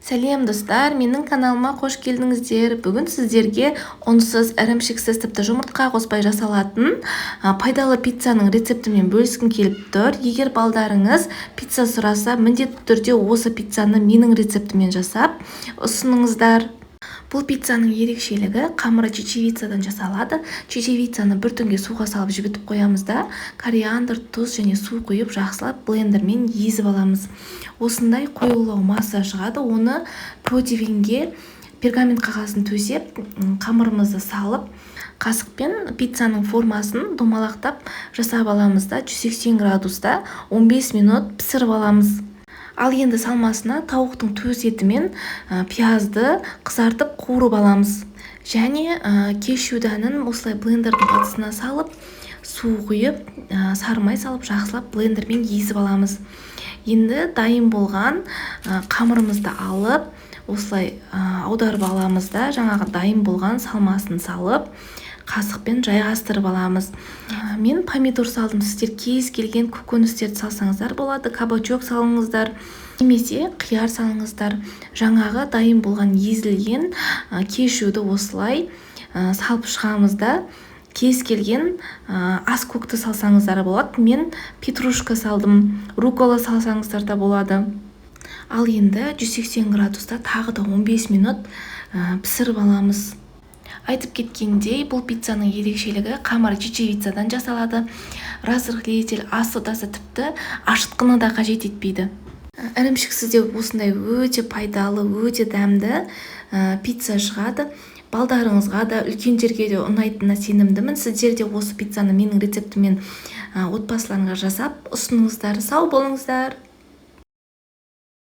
Сәлем достар, менің каналыма қош келдіңіздер. Бүгін сіздерге ұнсыз, ірімшіксіз, тіпті жұмыртқа қоспай жасалатын пайдалы пиццаның рецептімен бөліскім келіп тұр. Егер балдарыңыз пицца сұраса, міндетті түрде осы пиццаны менің рецептімен жасап ұсыныңыздар. Бұл пиццаның ерекшелігі қамыры чечевицадан жасалады. Чечевицаны бір түнге суға салып жібітіп қоямыз да, кориандр, тұз және су құйып жақсылап блендермен езіп аламыз. Осындай қоюлау масса шығады. Оны противенге пергамент қағазын төсеп, қамырымызды салып, қасықпен пиццаның формасын домалақтап жасап аламыз да, 180 градуста 15 минут пісіріп аламыз. Ал енді салмасына тауықтың төс еті мен пиязды қызартып қуырып аламыз. Және кешью дәнін осылай блендердің ыдысына салып, су құйып, сары май салып жақсылап блендермен езіп аламыз. Енді дайын болған қамырымызды алып, осылай аударып аламыз да, жаңағы дайын болған салмасын салып, қасықпен жайғастырып аламыз. Мен помидор салдым, сіздер кез келген көкөністерді салсаңыздар болады, кабачок салыңыздар, немесе қияр салыңыздар. Жаңағы дайын болған езілген кешьюді осылай салып шығамыз да, кез келген ас көкті салсаңыздар болады. Мен петрушка салдым, рукола салсаңыздар да болады. Ал енді 180 градуста тағы да 15 минут пісіріп аламыз. Айтып кеткендей, бұл пиццаның ерекшелігі қамыры чечевицадан жасалады. Разрыхлитель, ас содасы тіпті ашытқыны да қажет етпейді. Ірімшіксіз де осындай өте пайдалы, өте дәмді пицца шығады. Балдарыңызға да, үлкендерге де ұнайтынына сенімдімін. Сіздер де осы пиццаны менің рецептімен отбасыларыңызға жасап ұсыныңыздар. Сау болыңыздар.